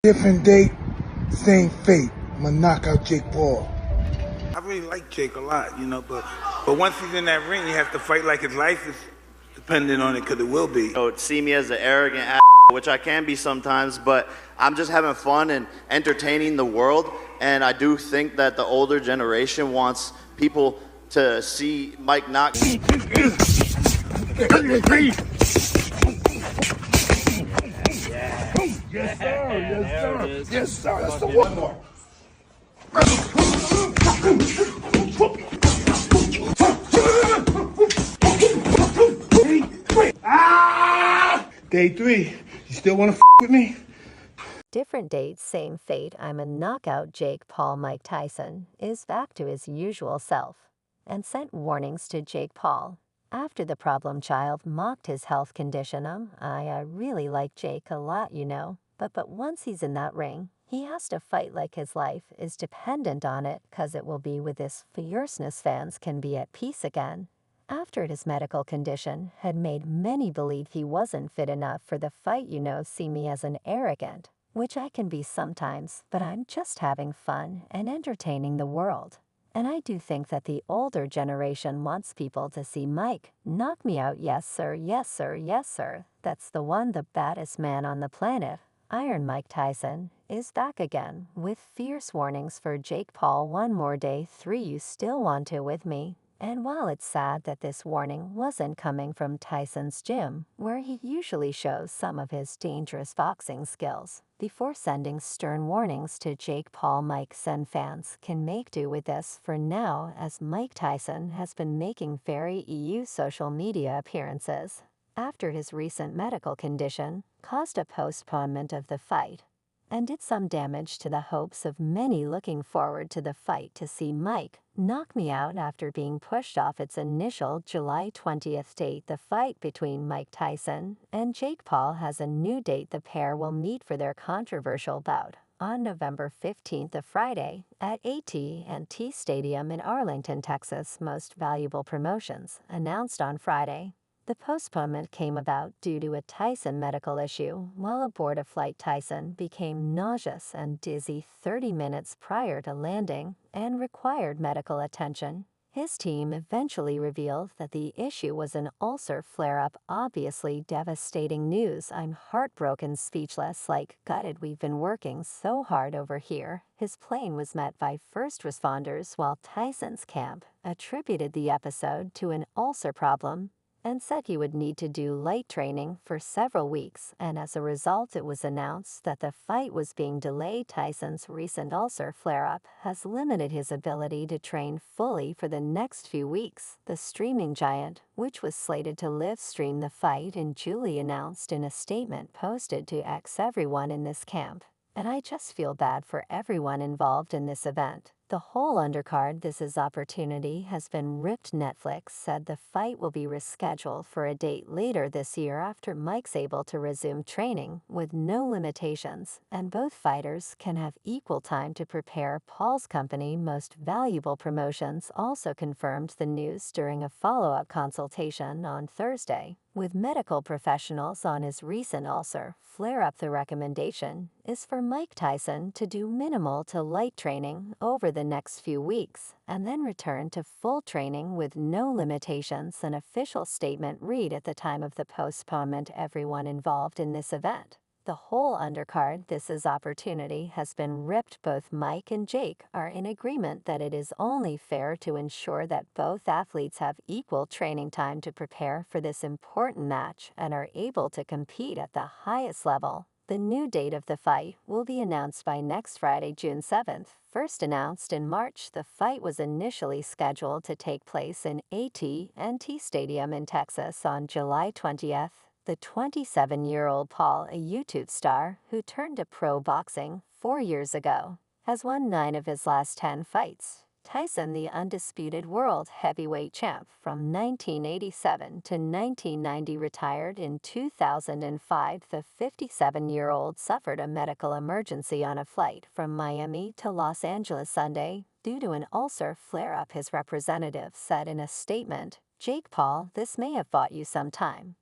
Different date, same fate. I'm gonna knock out Jake Paul. I really like Jake a lot, but once he's in that ring, he has to fight like his life is dependent on it, because it will be. See me as an arrogant which I can be sometimes, but I'm just having fun and entertaining the world. And I do think that the older generation wants people to see Mike knock. Yes, sir. Yes, sir. Yes, sir. That's the one more. Day three. You still want to with me? Different date, same fate. I'm a knockout Jake Paul. Mike Tyson is back to his usual self and sent warnings to Jake Paul after the problem child mocked his health condition. I really like Jake a lot, but once he's in that ring, he has to fight like his life is dependent on it, 'cause it will be with this fierceness fans can be at peace again. After his medical condition had made many believe he wasn't fit enough for the fight. See me as an arrogant, which I can be sometimes, but I'm just having fun and entertaining the world. And I do think that the older generation wants people to see Mike knock me out. Yes, sir, yes, sir, yes, sir. That's the one, the baddest man on the planet. Iron Mike Tyson is back again with fierce warnings for Jake Paul. One more day, 3. You still want to with me? And while it's sad that this warning wasn't coming from Tyson's gym, where he usually shows some of his dangerous boxing skills, before sending stern warnings to Jake Paul, Mike's and fans can make do with this for now, as Mike Tyson has been making very EU social media appearances after his recent medical condition caused a postponement of the fight and did some damage to the hopes of many looking forward to the fight to see Mike knock me out after being pushed off its initial July 20th date. The fight between Mike Tyson and Jake Paul has a new date. The pair will meet for their controversial bout on November 15th, a Friday, at AT&T Stadium in Arlington, Texas. Most Valuable Promotions announced on Friday. The postponement came about due to a Tyson medical issue. While aboard a flight, Tyson became nauseous and dizzy 30 minutes prior to landing and required medical attention. His team eventually revealed that the issue was an ulcer flare-up. Obviously devastating news. I'm heartbroken, speechless, like gutted. We've been working so hard over here. His plane was met by first responders, while Tyson's camp attributed the episode to an ulcer problem and said he would need to do light training for several weeks, and as a result it was announced that the fight was being delayed. Tyson's recent ulcer flare-up has limited his ability to train fully for the next few weeks. The streaming giant, which was slated to live stream the fight in July, announced in a statement posted to X, "Everyone in this camp, and I just feel bad for everyone involved in this event. The whole undercard, this is opportunity, has been ripped." Netflix said the fight will be rescheduled for a date later this year after Mike's able to resume training with no limitations, and both fighters can have equal time to prepare. Paul's company, Most Valuable Promotions, also confirmed the news during a follow-up consultation on Thursday with medical professionals on his recent ulcer flare-up. The recommendation is for Mike Tyson to do minimal to light training over the next few weeks and then return to full training with no limitations. An official statement read at the time of the postponement: "Everyone involved in this event, the whole undercard, this is opportunity, has been ripped. Both Mike and Jake are in agreement that it is only fair to ensure that both athletes have equal training time to prepare for this important match and are able to compete at the highest level." The new date of the fight will be announced by next Friday, June 7th. First announced in March, the fight was initially scheduled to take place in AT&T Stadium in Texas on July 20th. The 27-year-old Paul, a YouTube star who turned to pro boxing 4 years ago, has won 9 of his last 10 fights. Tyson, the undisputed world heavyweight champ from 1987 to 1990, retired in 2005. The 57-year-old suffered a medical emergency on a flight from Miami to Los Angeles Sunday due to an ulcer flare-up. His representative said in a statement, "Jake Paul, this may have bought you some time.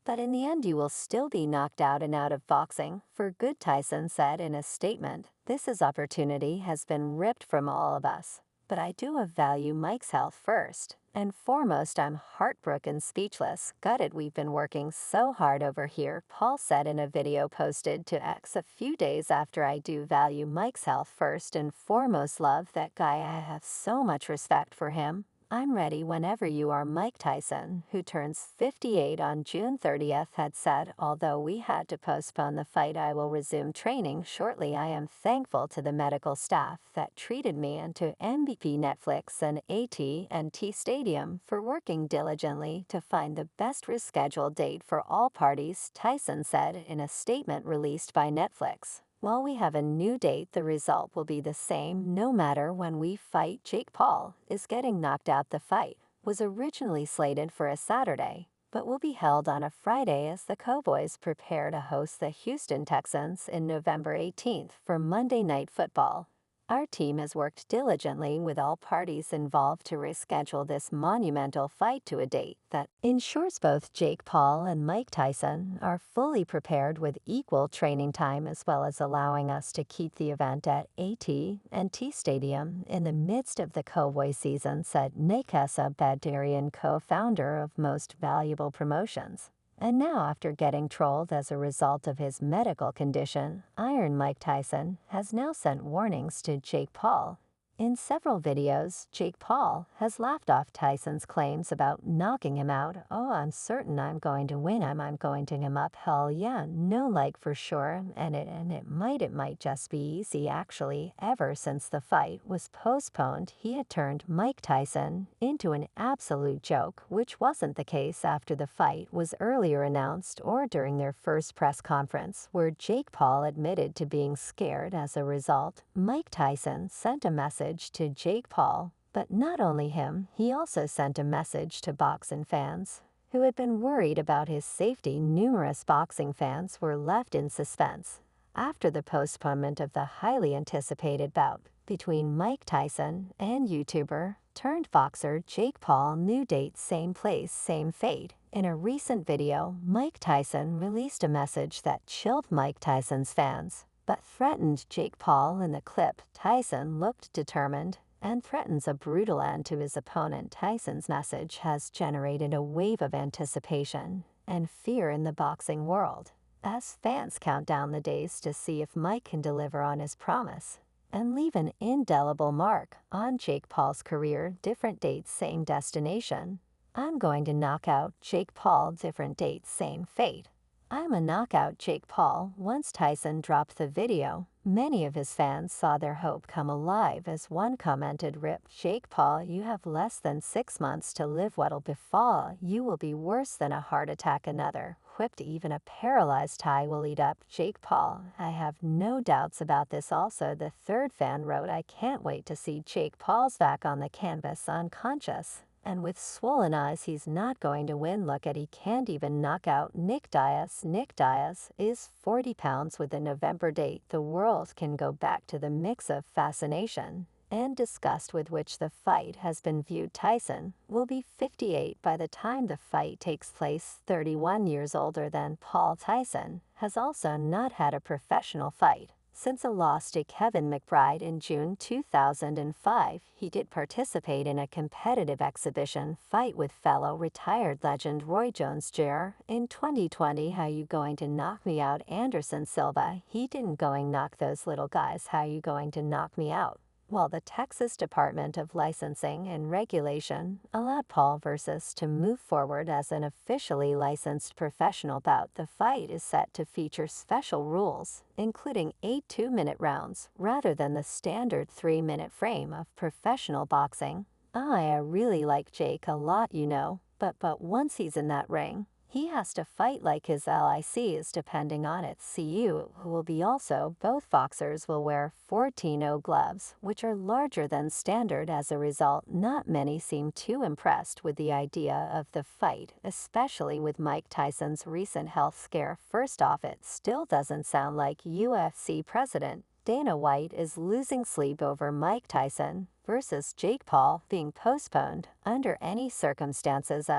But in the end, you will still be knocked out and out of boxing, for good, Tyson said in a statement. This opportunity has been ripped from all of us. But I do value Mike's health first. And foremost, I'm heartbroken, speechless, gutted. We've been working so hard over here, Paul said in a video posted to X a few days after. I do value Mike's health first and foremost. Love that guy. I have so much respect for him. I'm ready whenever you are, Mike Tyson, who turns 58 on June 30th, had said. Although we had to postpone the fight, I will resume training shortly. I am thankful to the medical staff that treated me and to MVP, Netflix, and AT&T Stadium for working diligently to find the best rescheduled date for all parties, Tyson said in a statement released by Netflix. While we have a new date, the result will be the same no matter when we fight. Jake Paul is getting knocked out. The fight was originally slated for a Saturday, but will be held on a Friday as the Cowboys prepare to host the Houston Texans in November 18th for Monday Night Football. Our team has worked diligently with all parties involved to reschedule this monumental fight to a date that ensures both Jake Paul and Mike Tyson are fully prepared with equal training time, as well as allowing us to keep the event at AT&T Stadium in the midst of the Cowboy season, said Nakesa Badarian, co-founder of Most Valuable Promotions. And now, after getting trolled as a result of his medical condition, Iron Mike Tyson has now sent warnings to Jake Paul. In several videos, Jake Paul has laughed off Tyson's claims about knocking him out. "Oh, I'm certain I'm going to win him. I'm going to him up. Hell yeah, no, like for sure. And it might just be easy." Actually, ever since the fight was postponed, he had turned Mike Tyson into an absolute joke, which wasn't the case after the fight was earlier announced or during their first press conference, where Jake Paul admitted to being scared. As a result, Mike Tyson sent a message to Jake Paul, but not only him, he also sent a message to boxing fans who had been worried about his safety. Numerous boxing fans were left in suspense after the postponement of the highly anticipated bout between Mike Tyson and YouTuber turned boxer Jake Paul. New date, same place, same fate. In a recent video, Mike Tyson released a message that chilled Mike Tyson's fans, but threatened Jake Paul. In the clip, Tyson looked determined and threatens a brutal end to his opponent. Tyson's message has generated a wave of anticipation and fear in the boxing world, as fans count down the days to see if Mike can deliver on his promise and leave an indelible mark on Jake Paul's career. Different dates, same destination. I'm going to knock out Jake Paul. Different dates, same fate. I'm a knockout Jake Paul. Once Tyson dropped the video, many of his fans saw their hope come alive, as one commented, "Rip Jake Paul, you have less than 6 months to live. What'll befall you will be worse than a heart attack." Another quipped, "Even a paralyzed Ty will eat up Jake Paul. I have no doubts about this." Also, the third fan wrote, "I can't wait to see Jake Paul's back on the canvas, unconscious and with swollen eyes. He's not going to win. Look at, he can't even knock out Nick Diaz." Nick Diaz is 40 pounds with a November date. The world can go back to the mix of fascination and disgust with which the fight has been viewed. Tyson will be 58 by the time the fight takes place. 31 years older than Paul, Tyson has also not had a professional fight since a loss to Kevin McBride in June 2005. He did participate in a competitive exhibition fight with fellow retired legend Roy Jones Jr. in 2020. "How you going to knock me out?" Anderson Silva, "He didn't going knock those little guys. How you going to knock me out?" While the Texas Department of Licensing and Regulation allowed Paul vs. to move forward as an officially licensed professional bout, the fight is set to feature special rules, including 8 2-minute rounds rather than the standard 3-minute frame of professional boxing. I really like Jake a lot, you know, but once he's in that ring, he has to fight like his LICs, depending on its CU, who will be also. Both boxers will wear 14-0 gloves, which are larger than standard. As a result, not many seem too impressed with the idea of the fight, especially with Mike Tyson's recent health scare. First off, it still doesn't sound like UFC president Dana White is losing sleep over Mike Tyson versus Jake Paul being postponed under any circumstances.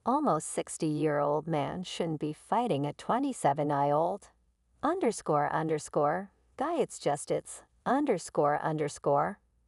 almost 60-year-old man shouldn't be fighting a 27-year-old. Guy, it's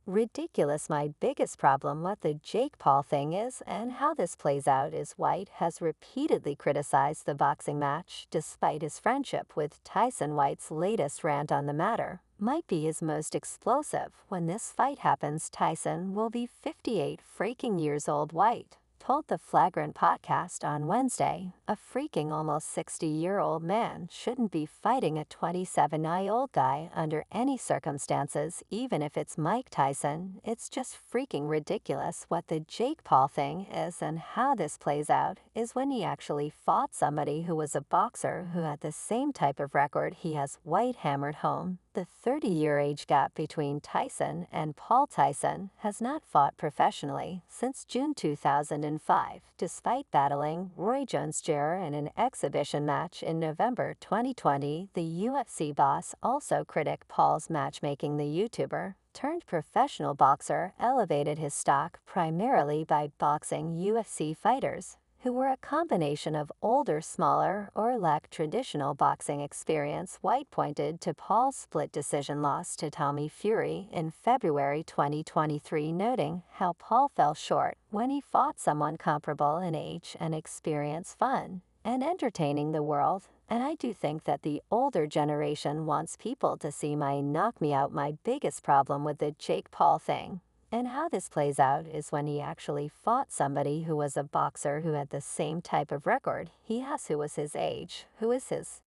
ridiculous. My biggest problem with the Jake Paul thing is, and how this plays out is, White has repeatedly criticized the boxing match despite his friendship with Tyson. White's latest rant on the matter might be his most explosive. When this fight happens, Tyson will be 58 freaking years old, White told the Flagrant podcast on Wednesday. A freaking almost 60-year-old man shouldn't be fighting a 27-year-old guy under any circumstances, even if it's Mike Tyson. It's just freaking ridiculous. What the Jake Paul thing is and how this plays out is when he actually fought somebody who was a boxer who had the same type of record he has, White hammered home. The 30-year age gap between Tyson and Paul. Tyson has not fought professionally since June 2005, despite battling Roy Jones Jr. in an exhibition match in November 2020. The UFC boss also criticized Paul's matchmaking. The YouTuber turned professional boxer elevated his stock primarily by boxing UFC fighters who were a combination of older, smaller, or lacked traditional boxing experience. White pointed to Paul's split decision loss to Tommy Fury in February 2023, noting how Paul fell short when he fought someone comparable in age and experience, fun, and entertaining the world. And I do think that the older generation wants people to see my knock me out. My biggest problem with the Jake Paul thing and how this plays out is when he actually fought somebody who was a boxer who had the same type of record he has, who was his age, who is his